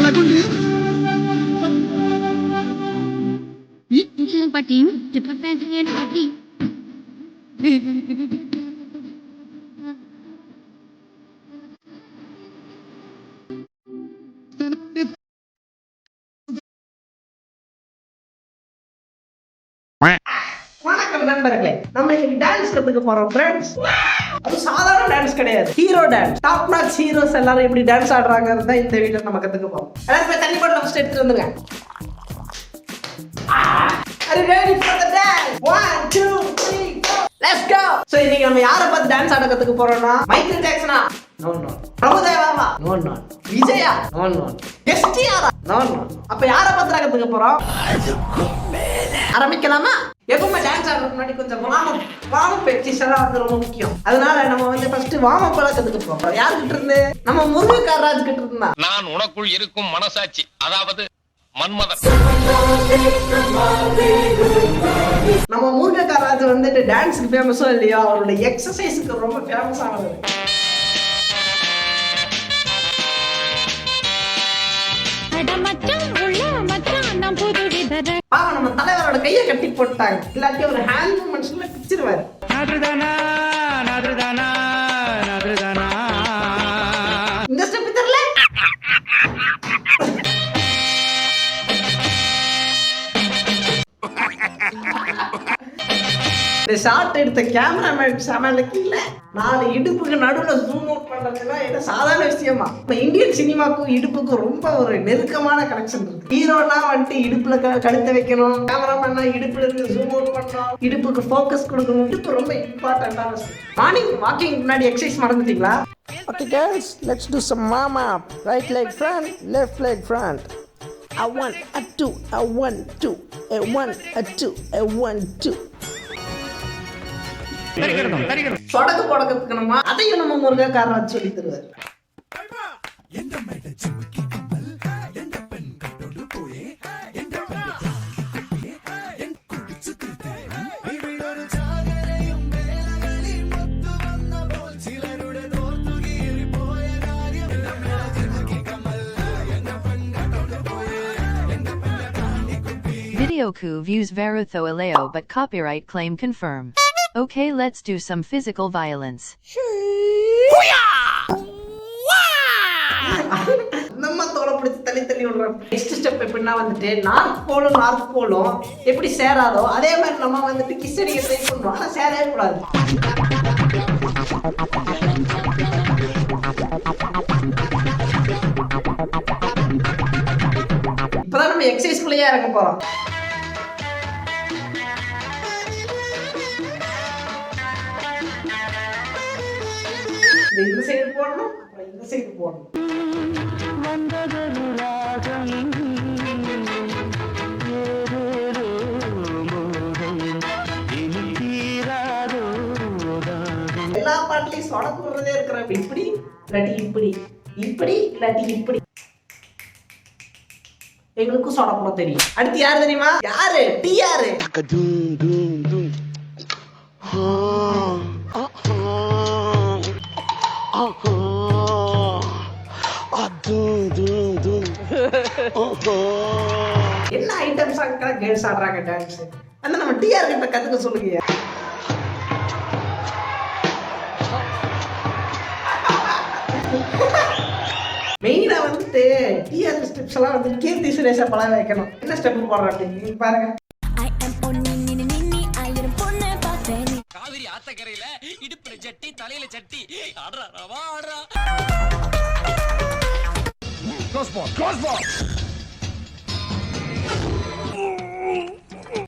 வணக்கம் நண்பர்களே, நம்ம இன்னைக்கு டான்ஸ் கத்துக்க போறோம் ஃப்ரெண்ட்ஸ். அது சாதாரண டான்ஸ் கிடையாது, hero dance. Top notch heroes எல்லாரும் எப்படி டான்ஸ் ஆடுறாங்கிறது தான் இந்த வீடியோ நம்ம கத்துக்க போறோம். எல்லாரும் போய் தண்ணி பாட்டில் ஃபர்ஸ்ட் எடுத்துட்டு வந்துருங்க. Are you ready for the dance? 1 2 3 4 let's go. So இன்னைக்கு நம்ம யாரை பார்த்து டான்ஸ் ஆட கத்துக்க போறோம்னா, மைக்கேல் ஜாக்சனா? No no. பிரபுதேவாவா? No no. விஜயா? No no. எஸ்டிஆரா? No no. அப்ப யாரை பார்த்து கத்துக்க போறோம்? ஆரம்பிக்கலாமா? எப்பவுமே டான்ஸ் ஆடுறதுக்கு முன்னாடி கொஞ்சம் வார்ம் பிராக்டிஸ் எல்லாம் வந்து ரொம்ப முக்கியம். அதனால நம்ம வந்து ஃபர்ஸ்ட் வார்ம் அப் எல்லாம் கத்துக்க போறோம். யார்கிட்ட இருந்து? நம்ம முருகக்காரராஜ் கிட்ட இருந்தா. நான் உனக்குள் இருக்கும் மனசாட்சி, அதாவது மன்மதன். நம்ம முருகக்காரராஜ் வந்துட்டு டான்ஸ்க்கு ஃபேமஸோ இல்லையா, அவரோட எக்ஸசைஸ்க்கு ரொம்ப ஃபேமஸ் ஆனது. பாவம், நம்ம தலைவரோட கையை கட்டி போட்டாங்க, இல்லாட்டி ஒரு ஹேண்ட் மூமெண்ட்ஸ்ல பிச்சிருவாரு. இந்த ஸ்டெப் தெரியல. இந்த ஷாட் எடுத்த கேமராமேன் சமாளிக்க இல்ல, 4 இடுப்புக்கு நடுவுல ஜூம் அவுட் பண்றதுன்னா என்ன சாதாரண விஷயமா? இப்ப இந்தியன் சினிமாக்கும் இடுப்புக்கும் ரொம்ப ஒரு நெருக்கமான கனெக்ஷன் இருக்கு. ஹீரோனா வந்துட்டு இடுப்புல கழுத்தை வைக்கணும், கேமராமேனா இடுப்புல இருந்து ஜூம் அவுட் பண்ணணும், இடுப்புக்கு ஃபோக்கஸ் கொடுக்கணும். இடுப்பு ரொம்ப இம்பார்ட்டன்டான விஷயம். மார்னிங் வாக்கிங் முன்னாடி எக்ஸசைஸ் மறந்துட்டீங்களா? Okay guys, let's do some warm up. Right leg front, left leg front. A 1, a 2, a 1, 2, a 1, a 2, a 1, 2. சொடக்கு போடக்கத்துக்கணுமா? அதையும் நம்ம முருகக்காரராஜ் சொல்லி தருவார். Videoku views Varutho Aleo but copyright claim confirm. Okay, let's do some physical violence. நம்ம தோலை பிடிச்சி தள்ளி தள்ளி விடுறோம். நெக்ஸ்ட் ஸ்டெப் எப்படின்னா வந்துட்டு நார்த் போலும் எப்படி சேராதோ அதே மாதிரி நம்ம வந்துட்டு கிஸ் அடிக்க ட்ரை பண்ணுவோம். ஆனால் சேரவே கூடாது. இப்பதான் நம்ம எக்ஸசைஸ் குள்ளேயே இறங்க போறோம். இந்த சைடு போடணும், அப்புறம் இந்த சைடு போடணும். எல்லா பாட்டிலையும் சொடக்கு விடுறதே இருக்கிற இப்படி இல்லாட்டி இப்படி, இப்படி இல்லாட்டி இப்படி. எங்களுக்கும் சொட போட தெரியும். அடுத்து யாரு தெரியுமா? யாரு? டிஆர். என்ன ஐட்டம்ஸ் அங்க கேர்ள்ஸ் ஆடுறாங்க டான்ஸ், அந்த நம்ம டிஆர் கிட்ட கத்துக்க சொல்லுங்க. மெயினா வந்துட்டு டிஆர் ஸ்டெப்ஸ் எல்லாம் வந்து கீர்த்தி சுரேஷா பழக வைக்கணும். என்ன ஸ்டெப் போடுற அப்படின்னு பாருங்க. காவிரி ஆத்தக்கரையில இடுப்புல சட்டி தலையில சட்டி ஆடுறா ரவா ஆடுறா.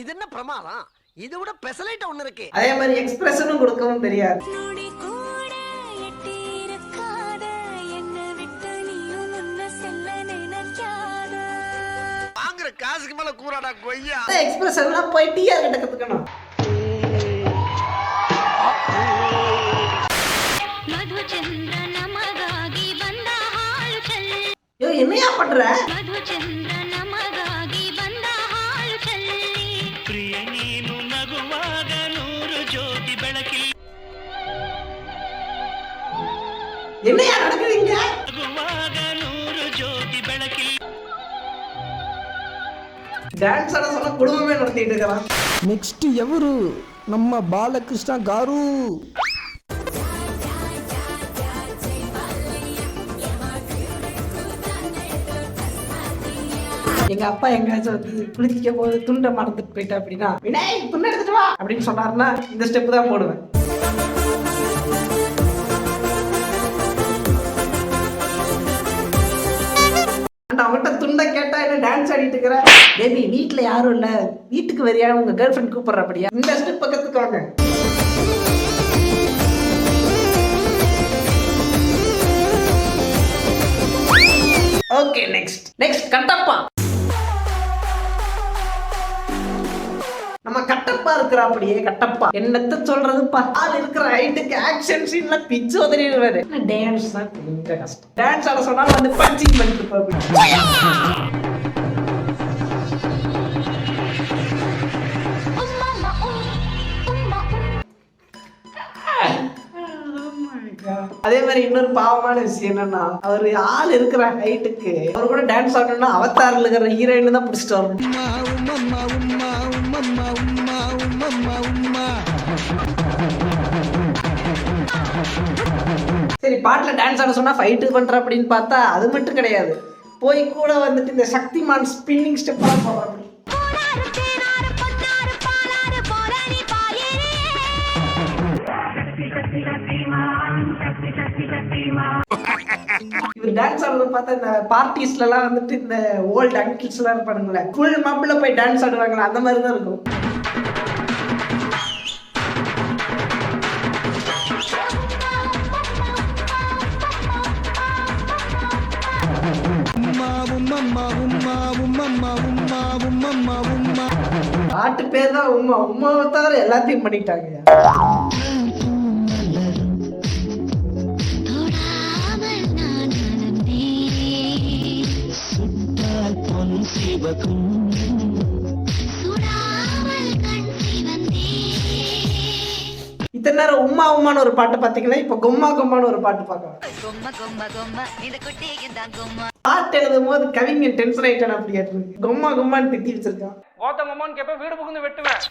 இது என்ன பிரமாதம்? இதை விட பெசலைட் ஒண்ணு இருக்கு. அதே மாதிரி எக்ஸ்பிரஷனும் கொடுக்கவும் தெரியாது. வாங்குற காசுக்கு மேல கூறாடா கொய்யா. எக்ஸ்பிரஷன்லாம் போய் டிஆர் கிட்ட கத்துக்கணும். யோ என்னையா பண்ற? என்னையா நடக்குதுங்க? டான்ஸ் ஆட சொன்னா குடும்பமே நடத்திட்டு இருக்கிறான். నెక్స్ట్ ఎవరు ನಮ್ಮ బాలకృష్ణ గారు. எங்க அப்பா எங்கேயாச்சும் வந்து குளிக்க போது துண்டை மறந்துட்டு போயிட்டா அப்படின்னா, வினய் துண்டை எடுத்துட்டு வா அப்படின்னு சொன்னாருன்னா இந்த ஸ்டெப் தான் போடுவேன். அவன்கிட்ட துண்டை கேட்டா என்ன டான்ஸ் ஆடிட்டு இருக்கிற, பேபி வீட்டுல யாரும் இல்ல, வீட்டுக்கு வரியா, உங்க கேர்ள் ஃப்ரெண்ட் கூப்பிடுற அப்படியா, இந்த ஸ்டெப் பக்கத்துக்கு வாங்க. Okay next Kattappa. நம்ம கட்டப்பா இருக்கிற அப்படியே கட்டப்பா என்னத்த சொல்றதுப்பா, ஆள் இருக்கிற ஹைட்டுக்கு ஆக்ஷன் சீன்ல பிச்சு உதறிடுவாரு. டான்ஸ் தான் கொஞ்சம் கஷ்டம். டான்ஸ் ஆட சொன்னா வந்து பஞ்சிங் பண்ணிட்டு அதே மாதிரி இன்னொரு பாவமான விஷயம் என்னன்னா, அவரு ஆள் இருக்கிற ஹைட்டுக்கு அவர் கூட டான்ஸ் ஆடணும்னா அவதாரில் இருக்கிற ஹீரோயின் தான் பிடிச்சிட்டு வரணும். சரி, பாட்டுல டான்ஸ் ஆட சொன்னா ஃபைட்டு பண்ற அப்படின்னு பார்த்தா அது மட்டும் கிடையாது, போய் கூட வந்துட்டு இந்த சக்திமான் ஸ்பின்னிங் ஸ்டெப் எல்லாம் போடுறாங்க. இவர் டான்ஸ் ஆடுறத பார்த்தா இந்த பார்ட்டிஸ்ல எல்லாம் வந்துட்டு இந்த ஓல்டு அங்கிள்ஸ் எல்லாம் இருப்பானுங்களே, ஃபுல் மப்ல போய் டான்ஸ் ஆடுவாங்களா, அந்த மாதிரி தான் இருக்கும். பாட்டு பேர் தான் உம்மா, உம்மாவை தவிர எல்லாத்தையும் பண்ணிட்டாங்க. இத்தனை நேரம் உம்மா உம்மான்னு ஒரு பாட்டு பாத்தீங்கன்னா இப்ப கொம்மா கொம்மான்னு ஒரு பாட்டு பார்க்கலாம். பாட்டு எழுதும் போது கவிஞன் டென்ஷன் ஆயிட்டான் அப்படியே, கொம்மா கொம்மான்னு திட்டி வச்சிருக்கான். கோத்தமம்மான்னு கேப்ப வீடு புகுந்து வெட்டுவேன்.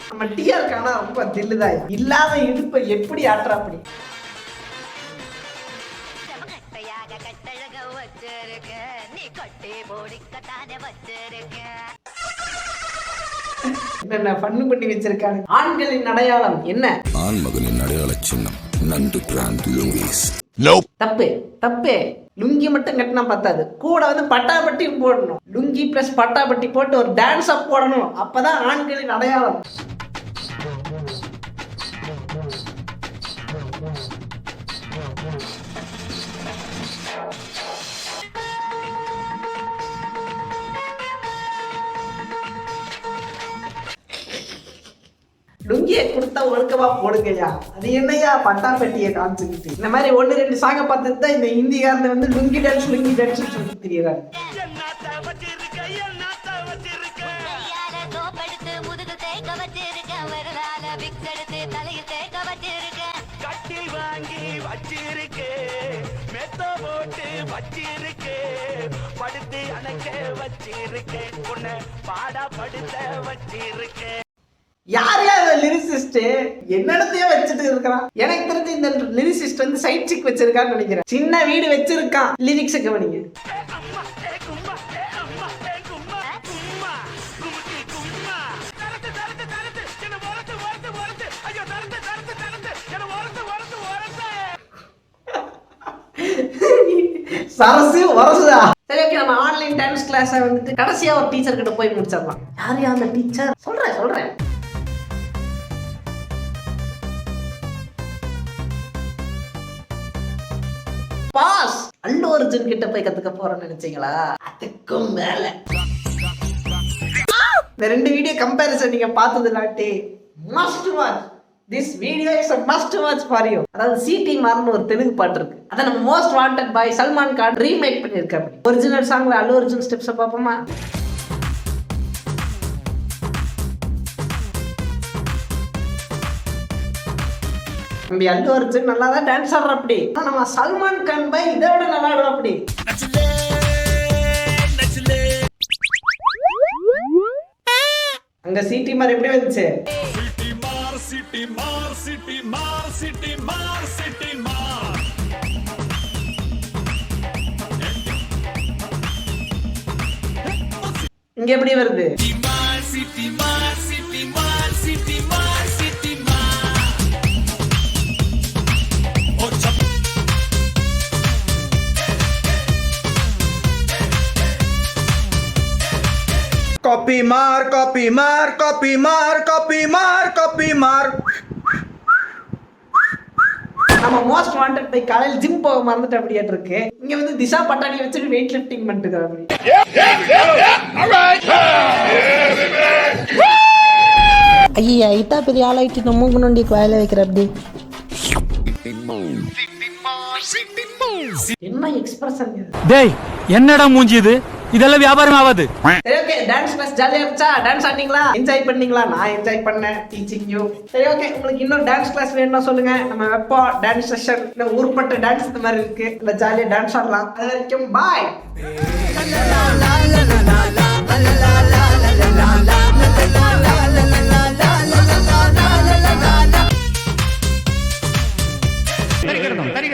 நம்ம டிஆர் கானா ரொம்ப தில்லுதாயா, இல்லாத இடுப்பை எப்படி ஆட்டுறா அப்படி. என்ன பண்ணு பண்ணி வச்சிருக்காங்க. ஆண்களின் அடையாளம் என்ன? ஆண்மகனின் அடையாள சின்னம் நண்டு பிராண்ட் லுங்கிஸ். தப்பு. லுங்கி மட்டும் கட்டினா பத்தாது, கூட வந்து பட்டாபட்டியும் போடணும். லுங்கி பிளஸ் பட்டாபட்டி போட்டு ஒரு டான்ஸ் அப் போடணும், அப்பதான் ஆண்களின் அடையாளம். லுங்கியை கொடுத்தா ஒழுக்கமா போடுங்கய்யா, அது என்னையா பட்டாப்பட்டியை காமிச்சுக்கிட்டு. இந்த மாதிரி 1-2 சாங்க பார்த்துட்டு தான் இந்த ஹிந்திக்காரன் வந்து லுங்கி டான்ஸ் சொல்லி தெரியுறாரு. யாரையா லிரிசிஸ்ட் என்னடத்தையோ வச்சுட்டு இருக்கிறான். எனக்கு தெரிஞ்சு இந்த லிரிசிஸ்ட் வந்து சைட் சிக் வச்சிருக்கான்னு நினைக்கிறேன். சின்ன வீடு வச்சிருக்கான், லிரிக்ஸ் கவனிங்க. சரசு வரசுதா. சரி, ஓகே, நம்ம ஆன்லைன் டான்ஸ் கிளாஸ் வந்துட்டு கடைசியா ஒரு டீச்சர் கிட்ட போய் முடிச்சிடலாம். யாரையா அந்த டீச்சர்? சொல்றேன். பாஸ் அல்லு அர்ஜுன் கிட்ட போய் கத்துக்க போறேன்னு நினைச்சீங்களா? அதுக்கும் மேல இந்த 2 வீடியோ கம்பேரிசன் நீங்க பார்த்தது இல்லாட்டி must watch. This video is a must watch for you. அதாவது சிடி மார்னு ஒரு தெலுங்கு பாட்டு இருக்கு, அத நம்ம மோஸ்ட் வாண்டட் பாய் சல்மான் கான் ரீமேக் பண்ணிருக்காரு. ஒரிஜினல் சாங்ல அல்லு அர்ஜுன் ஸ்டெப்ஸ் பாப்போமா? நம்ம அல்லு அர்ஜுன் நல்லா தான் டான்ஸ் ஆடுற அப்படி, நம்ம சல்மான் கான் பாய் இதை விட நல்லா ஆடுற அப்படி. அங்க சிட்டி மார் எப்படி வந்துச்சு? இங்க எப்படி வருது? Copy mar, copy mar, copy mar, copy mar, copy mar. நம்ம மோஸ்ட் வாண்டட் பை காலையில் ஜிம் போக மறந்துட்டு அப்படியே இருக்கு. இங்க வந்து திசா பட்டாணி வச்சுட்டு வெயிட் லிஃப்டிங் பண்ணிட்டு அப்படி. ஐயா இத்தா பெரிய ஆளாயிட்டு நம்ம மூக்கு நோண்டிக்கு வாயில வைக்கிற அப்படி. என்ன எக்ஸ்பிரஷன் இது? டேய் என்னடா மூஞ்சி இது? இதெல்லாம் வியாபாரம் ஆகாது. சரி ஓகே, டான்ஸ் கிளாஸ் ஜாலியா இருந்துச்சா? டான்ஸ் ஆடிங்களா? என்ஜாய் பண்ணீங்களா? நான் என்ஜாய் பண்ணேன் டீச்சிங் யூ. சரி ஓகே, உங்களுக்கு இன்னும் டான்ஸ் கிளாஸ் வேணும்னா சொல்லுங்க, நம்ம வைப்போம் டான்ஸ் செஷன். இந்த ஊர்பட்ட டான்ஸ் இந்த மாதிரி இருக்கு, இல்ல ஜாலியா டான்ஸ் ஆடலாம். அது வரைக்கும் பாய்.